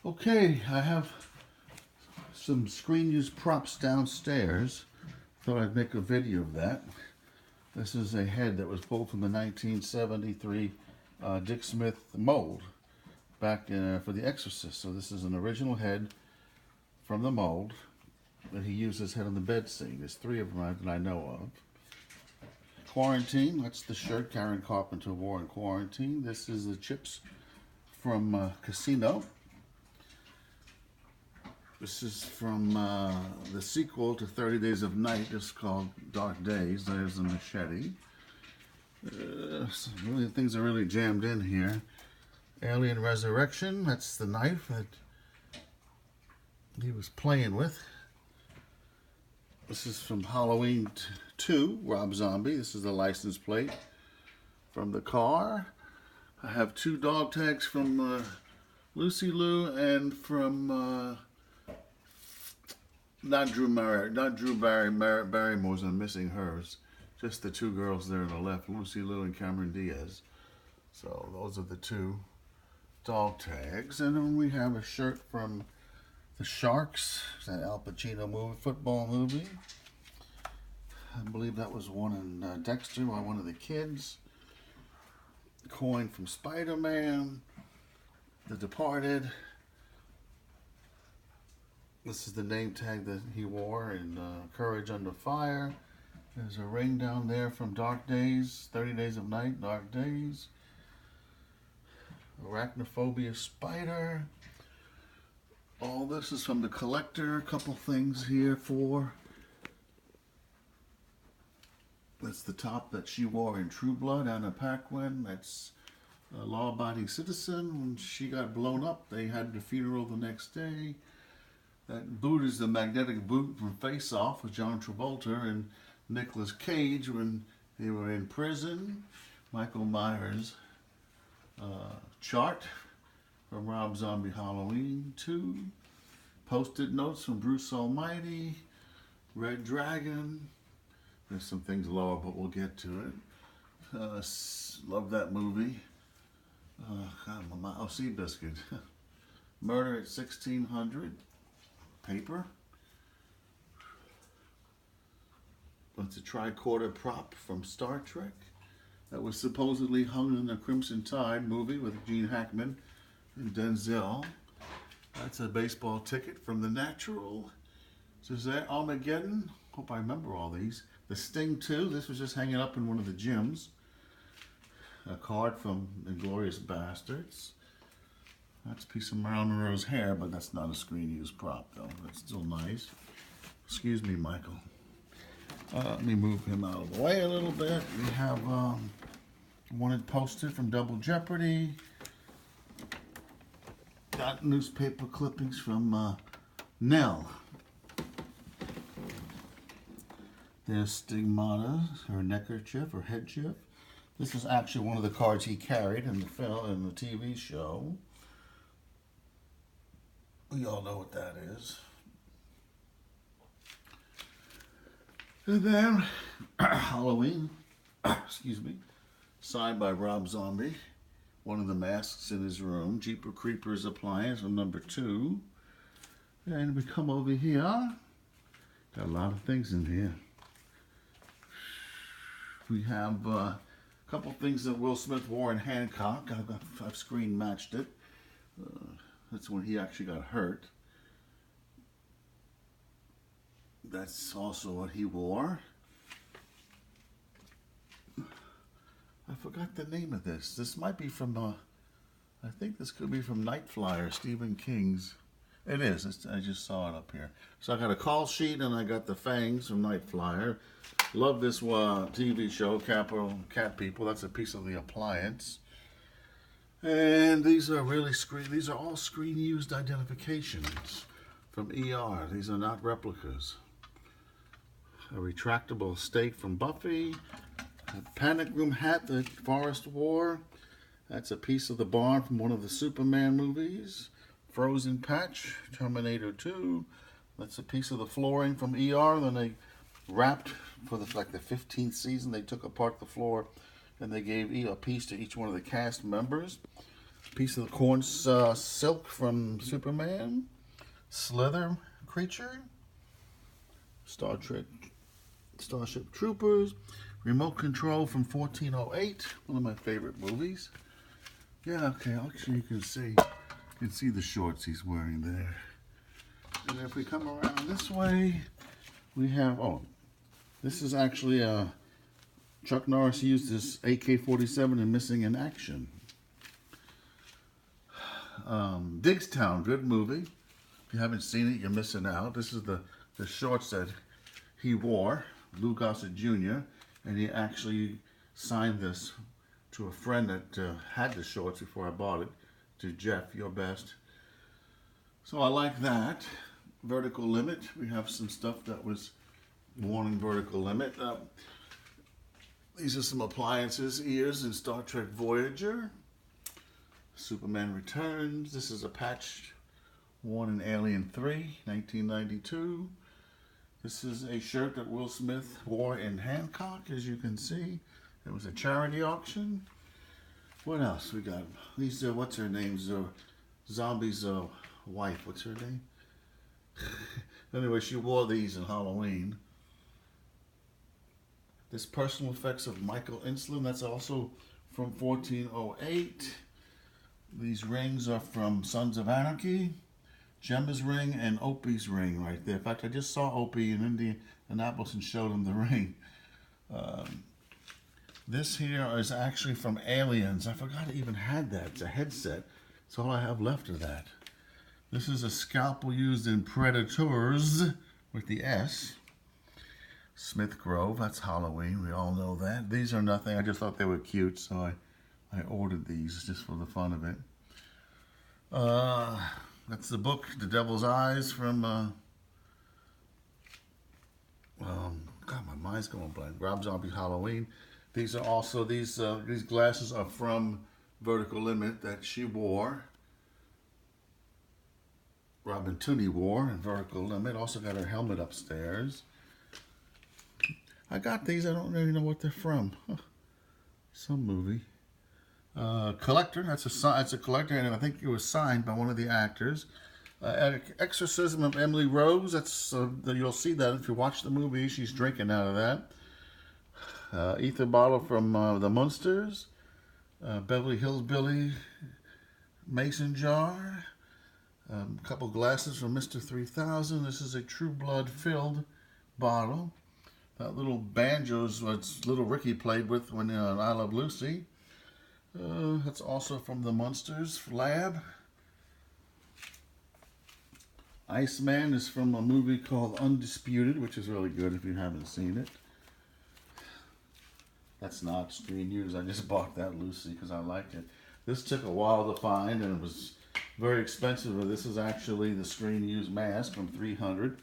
Okay, I have some screen use props downstairs. Thought I'd make a video of that. This is a head that was pulled from the 1973 Dick Smith mold back for The Exorcist. So this is an original head from the mold that he used as head on the bed scene. There's three of them that I know of. Quarantine, that's the shirt Karen Carpenter wore in Quarantine. This is the chips from Casino. This is from the sequel to 30 Days of Night. It's called Dark Days. There's the machete. Really, things are really jammed in here. Alien Resurrection. That's the knife that he was playing with. This is from Halloween 2, Rob Zombie. This is the license plate from the car. I have two dog tags from Lucy Liu and from not Drew Barrymore's. I'm missing hers. Just the two girls there on the left, Lucy Liu and Cameron Diaz. So those are the two dog tags. And then we have a shirt from The Sharks, that Al Pacino movie, football movie. I believe that was one in Dexter by one of the kids. Coin from Spider-Man. The Departed. This is the name tag that he wore in Courage Under Fire. There's a ring down there from Dark Days, 30 Days of Night, Dark Days. Arachnophobia Spider. All this is from The Collector. A couple things here for. That's the top that she wore in True Blood, Anna Paquin. That's a law-abiding citizen. When she got blown up, they had the funeral the next day. That boot is the magnetic boot from Face Off with John Travolta and Nicolas Cage when they were in prison. Michael Myers chart from Rob Zombie Halloween 2. Post-it notes from Bruce Almighty. Red Dragon. There's some things lower, but we'll get to it. Love that movie. Seabiscuit. Murder at 1600. Paper. It's a tricorder prop from Star Trek that was supposedly hung in the Crimson Tide movie with Gene Hackman and Denzel. That's a baseball ticket from The Natural. So is that Armageddon? Hope I remember all these. The Sting 2. This was just hanging up in one of the gyms. A card from Inglourious Bastards. That's a piece of Marilyn Monroe's hair, but that's not a screen use prop, though. That's still nice. Excuse me, Michael. Let me move him out of the way a little bit. We have wanted poster from Double Jeopardy. Got newspaper clippings from Nell. There's Stigmata, her neckerchief or headchief. This is actually one of the cards he carried in the film, in the TV show. We all know what that is. And then Halloween, excuse me, signed by Rob Zombie. One of the masks in his room. Jeepers Creepers appliance from number 2. And we come over here. Got a lot of things in here. We have a couple things that Will Smith wore in Hancock. I've screen matched it. That's when he actually got hurt. That's also what he wore. I forgot the name of this. This might be from, I think this could be from Night Flyer, Stephen King's. It is. I just saw it up here. So I got a call sheet and I got the fangs from Night Flyer. Love this TV show, Capital Cat People. That's a piece of the appliance. And these are these are all screen used identifications from ER. These are not replicas. A retractable stake from Buffy. A panic room hat that Forrest wore. That's a piece of the barn from one of the Superman movies. Frozen patch, Terminator 2. That's a piece of the flooring from ER. Then they wrapped for the 15th season. They took apart the floor and they gave a piece to each one of the cast members. Piece of the corn silk from Superman. Slither creature. Star Trek Starship Troopers. Remote Control from 1408. One of my favorite movies. Yeah, okay, actually you can see the shorts he's wearing there. And if we come around this way, we have, oh, this is actually Chuck Norris used this AK-47 in Missing in Action. Digstown, good movie. If you haven't seen it, you're missing out. This is the shorts that he wore, Lou Gossett Jr., and he actually signed this to a friend that had the shorts before I bought it, to Jeff, your best. So I like that. Vertical Limit. We have some stuff that was worn in Vertical Limit. These are some appliances, ears in Star Trek Voyager. Superman Returns. This is a patch worn in Alien 3, 1992. This is a shirt that Will Smith wore in Hancock, as you can see. It was a charity auction. What else we got? These what's her name? Zombie's wife. What's her name? Anyway, she wore these in Halloween. This personal effects of Michael Inslin. That's also from 1408. These rings are from Sons of Anarchy. Gemma's ring and Opie's ring right there. In fact, I just saw Opie in Indianapolis and showed him the ring. This here is actually from Aliens. I forgot I even had that. It's a headset. It's all I have left of that. This is a scalpel used in Predators with the S. Smith Grove, that's Halloween. We all know that. These are nothing. I just thought they were cute, so I ordered these just for the fun of it. That's the book, The Devil's Eyes from, God, my mind's going blank. Rob Zombie's Halloween. These are also, these glasses are from Vertical Limit that she wore. Robin Tunney wore in Vertical Limit. Also got her helmet upstairs. I got these. I don't really know what they're from. Some movie. Collector. That's a collector, and I think it was signed by one of the actors. Exorcism of Emily Rose. That's you'll see that if you watch the movie. She's drinking out of that. Ether bottle from the Munsters. Beverly Hills Billy mason jar. A couple glasses from Mr. 3000. This is a True Blood filled bottle. That little banjo's what little Ricky played with when I Love Lucy. That's also from the Munsters Lab. Iceman is from a movie called Undisputed, which is really good if you haven't seen it. That's not screen use. I just bought that Lucy because I liked it. This took a while to find and it was very expensive. This is actually the screen use mask from 300.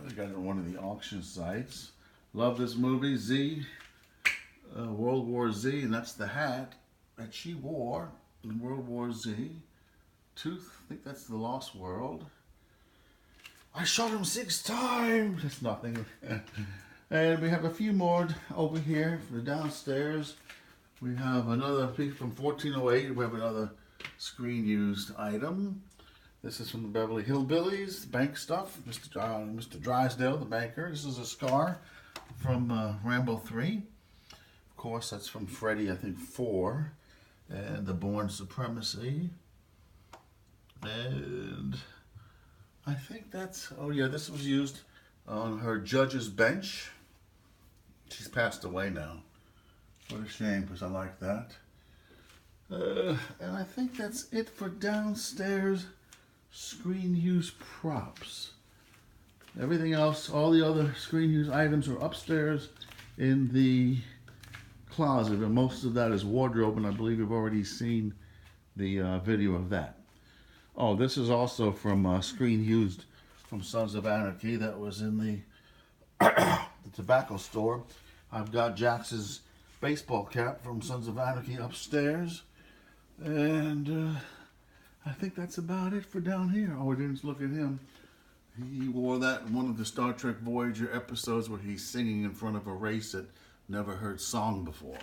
I got it on one of the auction sites. Love this movie, Z, World War Z, and that's the hat that she wore in World War Z. Tooth, I think that's the Lost World. I shot him 6 times. That's nothing. And we have a few more over here for the downstairs. We have another piece from 1408. We have another screen used item. This is from the Beverly Hillbillies, bank stuff. Mr. Drysdale, the banker. This is a scar from Rambo 3. Of course, that's from Freddy, I think, 4. And the Bourne Supremacy. And I think that's, oh yeah, this was used on her judge's bench. She's passed away now. What a shame, because I like that. And I think that's it for downstairs screen use props. Everything else, all the other screen use items are upstairs in the closet, and most of that is wardrobe, and I believe you've already seen the video of that. Oh, this is also from screen used from Sons of Anarchy that was in the, the tobacco store. I've got Jax's baseball cap from Sons of Anarchy upstairs, and I think that's about it for down here. Oh, we didn't look at him. He wore that in one of the Star Trek Voyager episodes where he's singing in front of a race that never heard song before.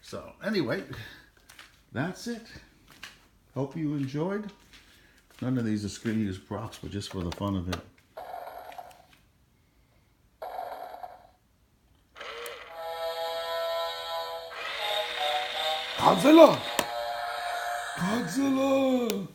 So anyway, that's it. Hope you enjoyed. None of these are screen use props, but just for the fun of it. Godzilla! Godzilla!